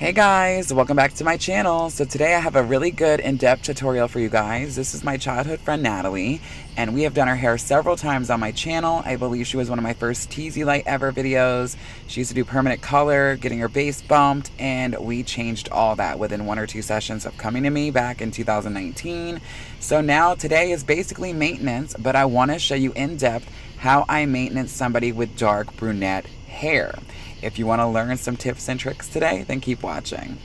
Hey guys, welcome back to my channel. So today I have a really good in-depth tutorial for you guys. This is my childhood friend Natalie, and we have done her hair several times on my channel. I believe she was one of my first teasy light ever videos. She used to do permanent color, getting her base bumped, and we changed all that within 1 or 2 sessions of coming to me back in 2019. So now today is basically maintenance, but I want to show you in depth how I maintenance somebody with dark brunette hair. If you want to learn some tips and tricks today, then keep watching.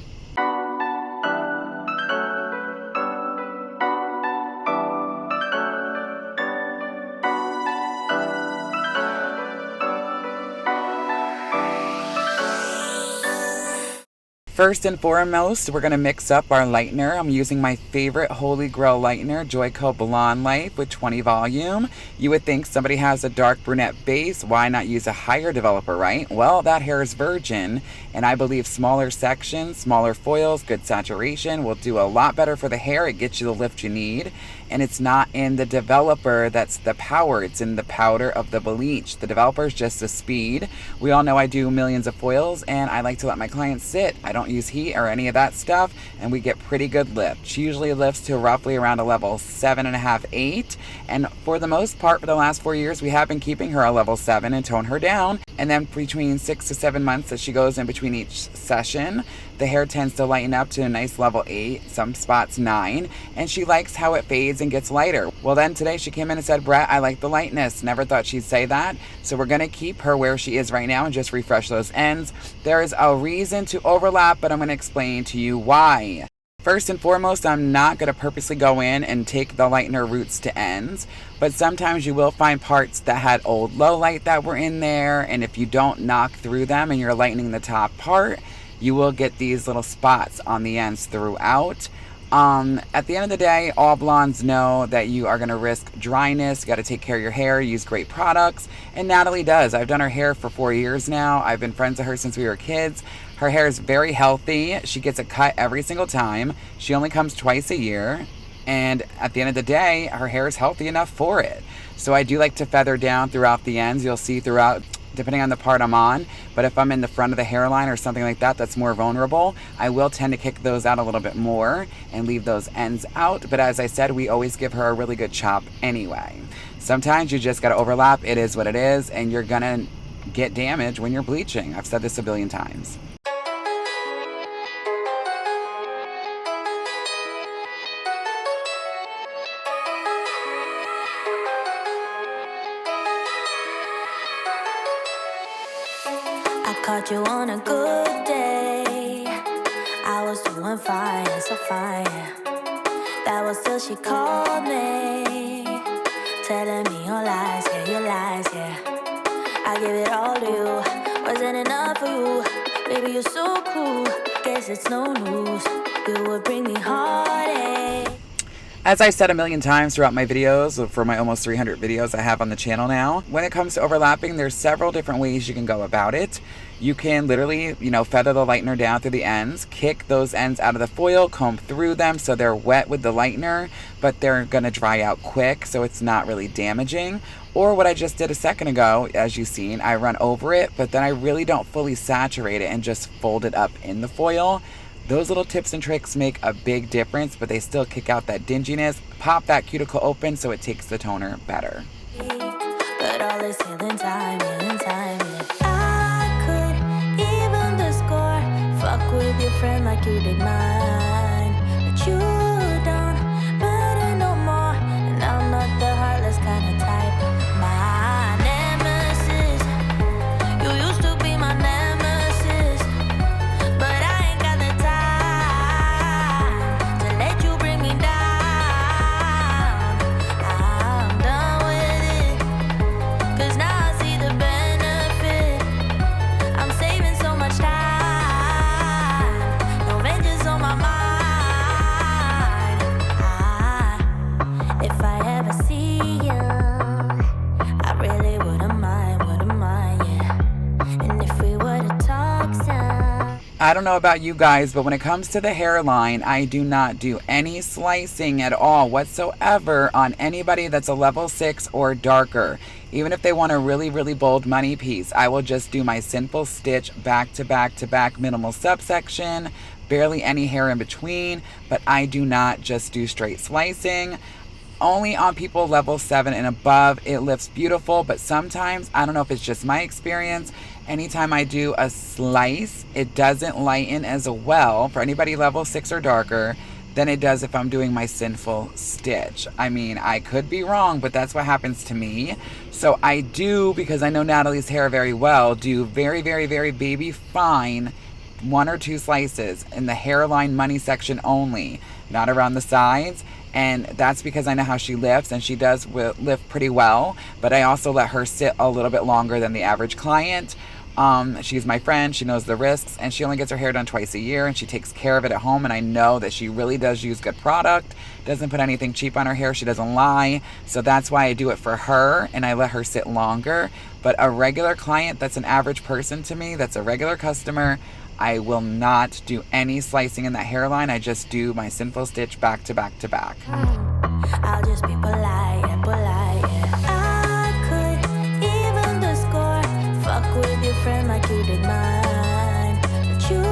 First and foremost, we're going to mix up our lightener. I'm using my favorite Holy Grail lightener, Joico Blonde Life with 20 volume. You would think somebody has a dark brunette base, why not use a higher developer, right? Well, that hair is virgin, and I believe smaller sections, smaller foils, good saturation will do a lot better for the hair. It gets you the lift you need, and it's not in the developer that's the power. It's in the powder of the bleach. The developer is just the speed. We all know I do millions of foils, and I like to let my clients sit. I don't use heat or any of that stuff, and we get pretty good lift. She usually lifts to roughly around a level 7.5, 8, and for the most part for the last 4 years we have been keeping her a level 7 and tone her down, and then between 6 to 7 months that she goes in between each session, the hair tends to lighten up to a nice level 8, some spots 9, and she likes how it fades and gets lighter. Well, then today she came in and said, Brett, I like the lightness. Never thought she'd say that. So we're going to keep her where she is right now and just refresh those ends. There is a reason to overlap, but I'm going to explain to you why. First and foremost, I'm not going to purposely go in and take the lightener roots to ends, but sometimes you will find parts that had old low light that were in there, and if you don't knock through them and you're lightening the top part, you will get these little spots on the ends throughout. At the end of the day, all blondes know that you are going to risk dryness. You got to take care of your hair, use great products, and Natalie does. I've done her hair for 4 years now. I've been friends with her since we were kids. Her hair is very healthy. She gets a cut every single time. She only comes twice a year, and at the end of the day, her hair is healthy enough for it. So I do like to feather down throughout the ends. You'll see throughout, depending on the part I'm on, but if I'm in the front of the hairline or something like that that's more vulnerable, I will tend to kick those out a little bit more and leave those ends out. But as I said, we always give her a really good chop anyway. Sometimes you just got to overlap. It is what it is, and you're gonna get damage when you're bleaching. I've said this a billion times. Caught you on a good day. I was doing fine, so fine. That was till she called me, telling me your lies, yeah. I give it all to you, wasn't enough for you. Baby, you're so cool, guess it's no news. You would bring me heartache. As I said a million times throughout my videos, for my almost 300 videos I have on the channel now, when it comes to overlapping, there's several different ways you can go about it. You can literally, feather the lightener down through the ends, kick those ends out of the foil, comb through them so they're wet with the lightener, but they're going to dry out quick, so it's not really damaging. Or what I just did a second ago, as you've seen, I run over it, but then I really don't fully saturate it and just fold it up in the foil. Those little tips and tricks make a big difference, but they still kick out that dinginess, pop that cuticle open so it takes the toner better. But all is healing time, I could even the score, fuck with your friend like you did mine. But you don't matter no more, and I'm not the heartless kind of type. My nemesis, you used to be my nemesis, but I ain't got the time to let you bring me down. I'm done with it, 'cause now I see the benefit. I'm saving so much time, no vengeance on my mind. I don't know about you guys, but when it comes to the hairline, I do not do any slicing at all whatsoever on anybody that's a level 6 or darker. Even if they want a really, really bold money piece, I will just do my simple stitch back to back to back, minimal subsection, barely any hair in between, but I do not just do straight slicing. Only on people level 7 and above, it lifts beautiful, but sometimes, I don't know if it's just my experience, anytime I do a slice, it doesn't lighten as well for anybody level 6 or darker than it does if I'm doing my sinful stitch. I mean, I could be wrong, but that's what happens to me. So I do, because I know Natalie's hair very well, do very, very, very baby fine 1 or 2 slices in the hairline money section only, not around the sides. And that's because I know how she lifts, and she does lift pretty well, but I also let her sit a little bit longer than the average client. She's my friend, she knows the risks, and she only gets her hair done twice a year, and she takes care of it at home, and I know that she really does use good product, doesn't put anything cheap on her hair, she doesn't lie, so that's why I do it for her, and I let her sit longer. But a regular client that's an average person to me, that's a regular customer, I will not do any slicing in that hairline. I just do my sinful stitch back to back to back. I'll just be polite, polite. I could even the score. Fuck with your friend like you did mine. But you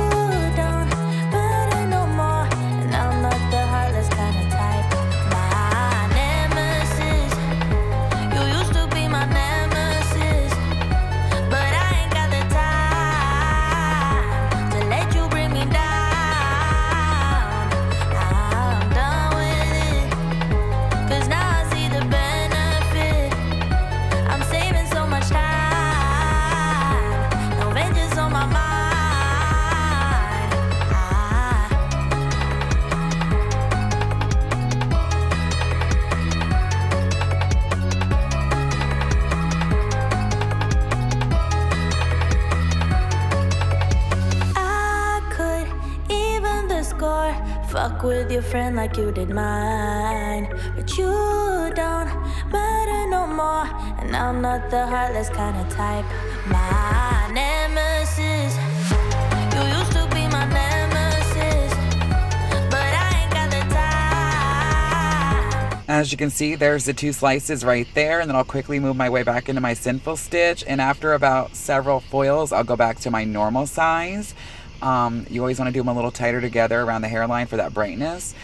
don't matter no more. And I'm not the heartless kind of type. My nemesis. You used to be my nemesis. But I ain't got the time to let you bring me down. I'm done with it. 'Cause now I see the benefit. I'm saving so much time. No vengeance on my mind. I could even the score. Fuck with your friend like you did mine. But you don't matter no more. And I'm not the heartless kind of type. My nemesis. You used to be my nemesis. But I ain't got the time. As you can see, there's the 2 slices right there, and then I'll quickly move my way back into my sinful stitch, and after about several foils, I'll go back to my normal size. You always want to do them a little tighter together around the hairline for that brightness.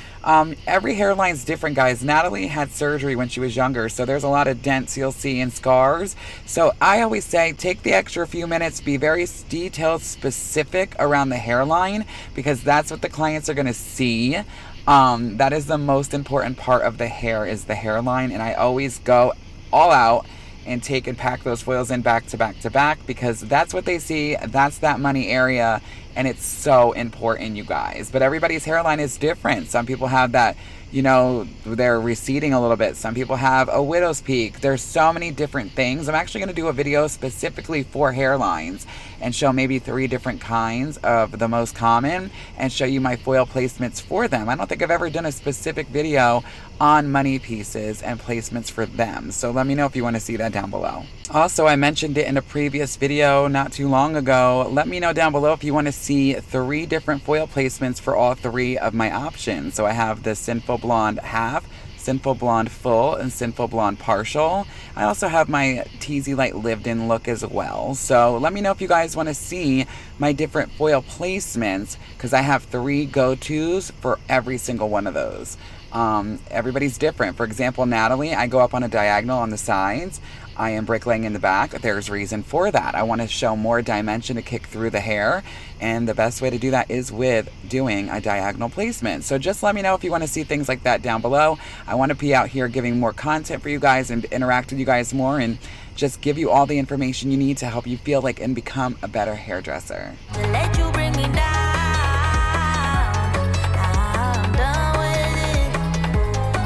Every hairline's different, guys. Natalie had surgery when she was younger, so there's a lot of dents you'll see and scars. So I always say take the extra few minutes, be very detailed, specific around the hairline, because that's what the clients are going to see. That is the most important part of the hair, is the hairline, and I always go all out and take and pack those foils in back to back to back, because that's what they see, that's that money area, and it's so important, you guys. But everybody's hairline is different. Some people have that, you know, they're receding a little bit. Some people have a widow's peak. There's so many different things. I'm actually going to do a video specifically for hairlines and show maybe 3 different kinds of the most common and show you my foil placements for them. I don't think I've ever done a specific video on money pieces and placements for them. So let me know if you want to see that down below. Also, I mentioned it in a previous video not too long ago. Let me know down below if you want to see 3 different foil placements for all 3 of my options. So I have the Sinful Blonde Half, Sinful Blonde Full, and Sinful Blonde Partial. I also have my Teasy Light Lived In look as well. So let me know if you guys want to see my different foil placements, because I have 3 go-tos for every single one of those. Everybody's different. For example, Natalie, I go up on a diagonal on the sides. I am bricklaying in the back. There's reason for that. I want to show more dimension to kick through the hair, and the best way to do that is with doing a diagonal placement. So just let me know if you want to see things like that down below. I want to be out here giving more content for you guys and interact with you guys more, and just give you all the information you need to help you feel like and become a better hairdresser. To let you bring me down. I'm done with it.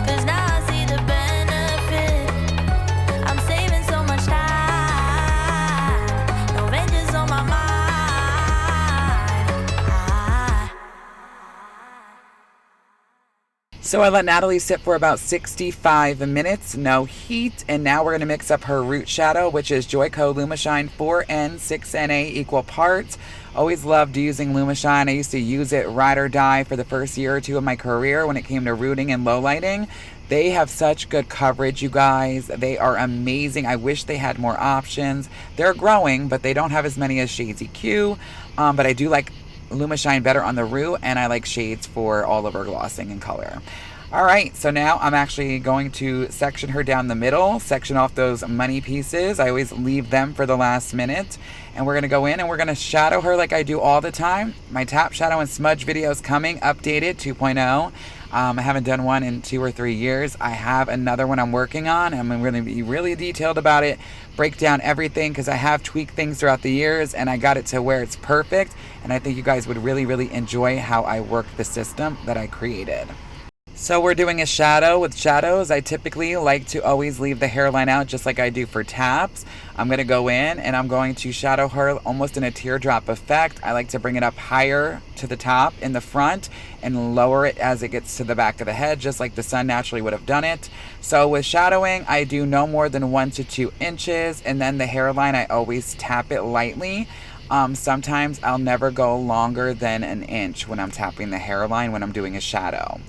'Cause now I see the benefit. I'm saving so much time. No vengeance on my mind. So I let Natalie sit for about 65 minutes, no heat, and now we're going to mix up her root shadow, which is Joico Lumishine 4N 6NA equal parts. Always loved using Lumishine. I used to use it ride or die for the first year or two of my career when it came to rooting and low lighting. They have such good coverage, you guys. They are amazing. I wish they had more options. They're growing, but they don't have as many as Shades EQ. But I do like Lumishine better on the root, and I like Shades for all over glossing and color. All right, so now I'm actually going to section her down the middle, section off those money pieces. I always leave them for the last minute. And we're going to go in and we're going to shadow her like I do all the time. My tap, shadow, and smudge video is coming, updated 2.0. I haven't done one in 2 or 3 years. I have another one I'm working on. I'm going to be really detailed about it, break down everything, because I have tweaked things throughout the years and I got it to where it's perfect. And I think you guys would really, really enjoy how I work the system that I created. So we're doing a shadow. With shadows, I typically like to always leave the hairline out just like I do for taps. I'm going to go in and I'm going to shadow her almost in a teardrop effect. I like to bring it up higher to the top in the front and lower it as it gets to the back of the head, just like the sun naturally would have done it. So with shadowing, I do no more than 1 to 2 inches, and then the hairline, I always tap it lightly. Sometimes I'll never go longer than an inch when I'm tapping the hairline when I'm doing a shadow.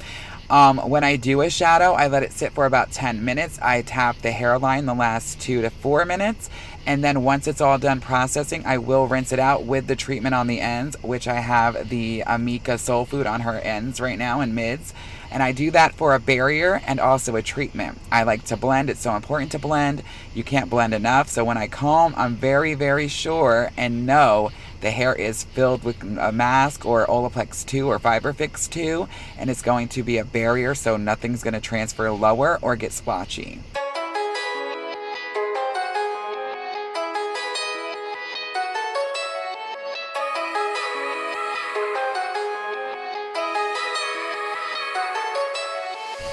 When I do a shadow, I let it sit for about 10 minutes. I tap the hairline the last 2 to 4 minutes. And then once it's all done processing, I will rinse it out with the treatment on the ends, which I have the Amika Soul Food on her ends right now and mids. And I do that for a barrier and also a treatment. I like to blend. It's so important to blend. You can't blend enough. So when I comb, I'm very, very sure and know the hair is filled with a mask or Olaplex 2 or Fiberfix 2, and it's going to be a barrier so nothing's going to transfer lower or get splotchy.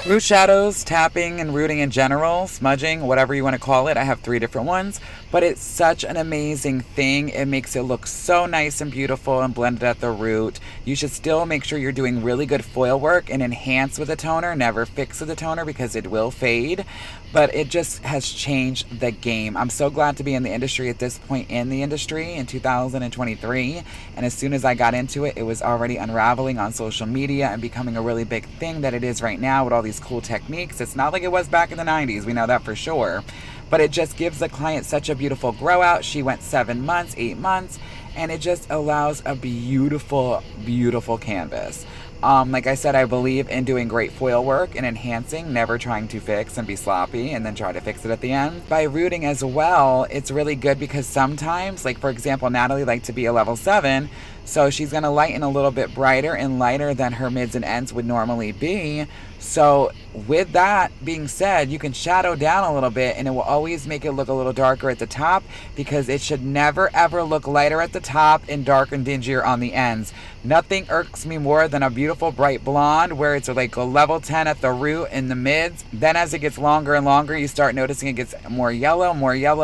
Root shadows, tapping and rooting in general, smudging, whatever you want to call it. I have 3 different ones, but it's such an amazing thing. It makes it look so nice and beautiful and blended at the root. You should still make sure you're doing really good foil work and enhance with a toner. Never fix with a toner because it will fade, but it just has changed the game. I'm so glad to be in the industry at this point in the industry in 2023. And as soon as I got into it, it was already unraveling on social media and becoming a really big thing that it is right now with all these cool techniques. It's not like it was back in the 90s. We know that for sure. But it just gives the client such a beautiful grow out. She went 7 months, 8 months, and it just allows a beautiful, beautiful canvas. Like I said, I believe in doing great foil work and enhancing, never trying to fix and be sloppy and then try to fix it at the end. By rooting as well, it's really good because sometimes, like for example, Natalie liked to be a level 7, so she's going to lighten a little bit brighter and lighter than her mids and ends would normally be. So with that being said, you can shadow down a little bit and it will always make it look a little darker at the top, because it should never ever look lighter at the top and dark and dingier on the ends. Nothing irks me more than a beautiful bright blonde where it's like a level 10 at the root in the mids. Then as it gets longer and longer, you start noticing it gets more yellow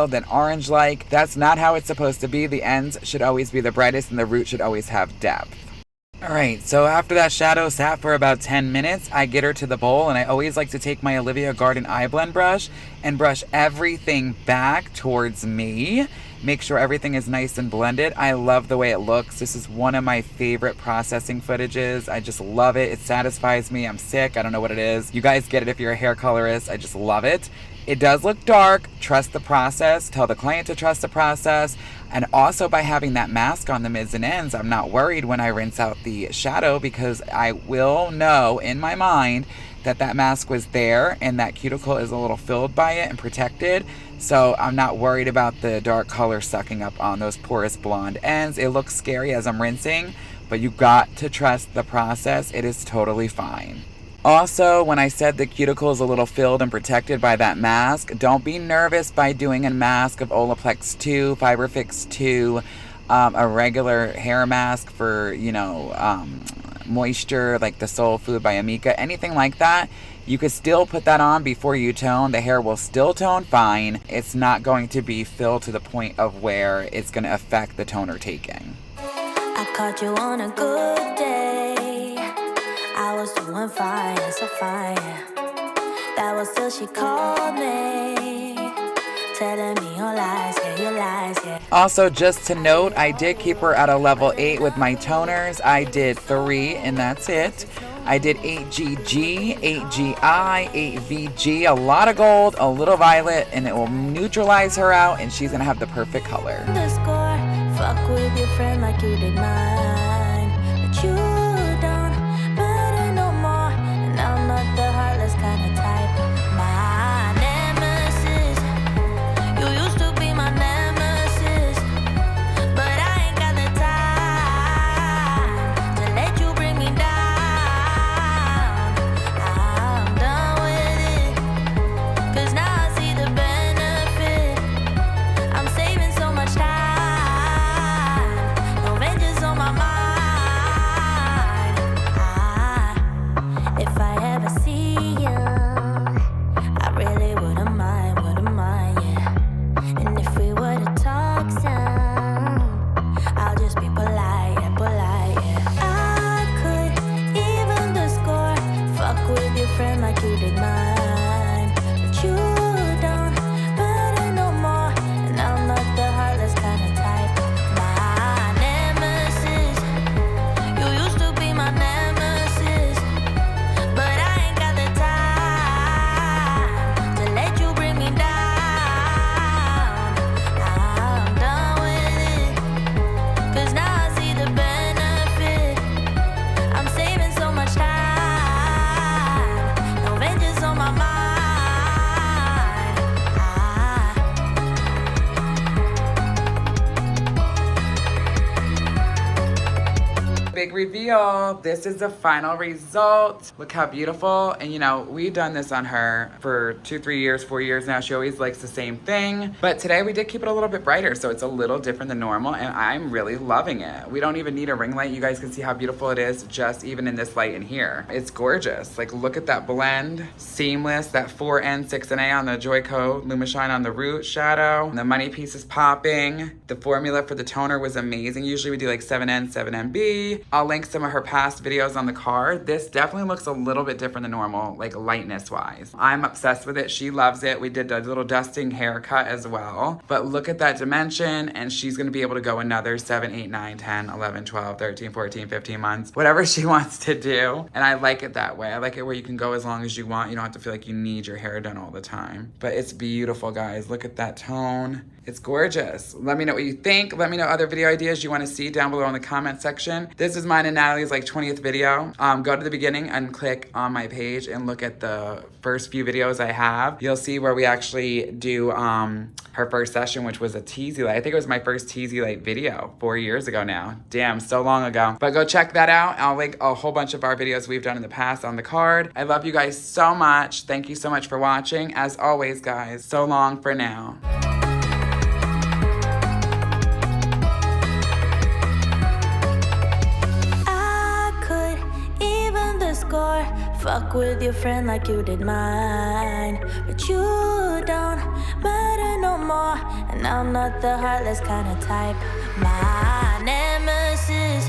than orange like. That's not how it's supposed to be. The ends should always be the brightest and the root should always have depth. Alright, so after that shadow sat for about 10 minutes, I get her to the bowl, and I always like to take my Olivia Garden eye blend brush and brush everything back towards me. Make sure everything is nice and blended. I love the way it looks. This is one of my favorite processing footages. I just love it. It satisfies me. I'm sick. I don't know what it is. You guys get it if you're a hair colorist. I just love it. It does look dark. Trust the process. Tell the client to trust the process. And also by having that mask on the mids and ends, I'm not worried when I rinse out the shadow, because I will know in my mind that that mask was there and that cuticle is a little filled by it and protected. So I'm not worried about the dark color sucking up on those porous blonde ends. It looks scary as I'm rinsing, but you got to trust the process. It is totally fine. Also, when I said the cuticle is a little filled and protected by that mask, don't be nervous by doing a mask of Olaplex 2, Fiberfix 2, a regular hair mask for, moisture, like the Soul Food by Amika, anything like that. You could still put that on before you tone. The hair will still tone fine. It's not going to be filled to the point of where it's going to affect the toner taking. I caught you on a good day. I was doing fine, so fine. That was till she called me, telling me your lies, yeah, your lies, yeah. Also, just to note, I did keep her at a level 8 with my toners. I did 3, and that's it. I did 8GG, 8GI, 8VG, a lot of gold, a little violet, and it will neutralize her out, and she's gonna have the perfect color. The score, fuck with your friend like you did mine, but you don't matter no more, and I'm not the heartless kind of type. My nemesis, you used to be my nemesis, but I ain't got the time to let you bring me down. I'm done with it, 'cause now I see the benefit. I'm saving so much time, no vengeance on my mind. If I ever see you, I really wouldn't mind, yeah. And if we were to talk some, I'll just be polite, yeah. I could even the score, fuck with your friend like you did mine, but you don't matter no more, and I'm not the heartless kind of type. My nemesis, you used to be my nemesis, but I ain't got the time to let you bring me down. I'm done with it, 'cause now I see the benefit. I'm saving so much time, no vengeance on my mind. Big reveal. This is the final result. Look how beautiful. And you know, we've done this on her for 2, 3 years, 4 years now. She always likes the same thing. But today we did keep it a little bit brighter, so it's a little different than normal, and I'm really loving it. We don't even need a ring light. You guys can see how beautiful it is just even in this light in here. It's gorgeous. Like, look at that blend. Seamless. That 4N, 6NA on the Joyco Lumishine on the root shadow. The money piece is popping. The formula for the toner was amazing. Usually we do like 7N, 7MB. I'll link some of her past videos on the card. This definitely looks a little bit different than normal, like lightness wise. I'm obsessed with it. She loves it. We did a little dusting haircut as well. But look at that dimension, and she's gonna be able to go another 7, 8, 9, 10, 11, 12, 13, 14, 15 months, whatever she wants to do. And I like it that way. I like it where you can go as long as you want. You don't have to feel like you need your hair done all the time. But it's beautiful, guys. Look at that tone. It's gorgeous. Let me know what you think. Let me know other video ideas you want to see down below in the comment section. This is mine and Natalie's like 20th video. Go to the beginning and click on my page and look at the first few videos I have. You'll see where we actually do her first session, which was a teasy light. I think it was my first teasy light video 4 years ago now. Damn, so long ago. But go check that out. I'll link a whole bunch of our videos we've done in the past on the card. I love you guys so much. Thank you so much for watching. As always, guys, so long for now. Fuck with your friend like you did mine, but you don't matter no more, and I'm not the heartless kind of type. My nemesis,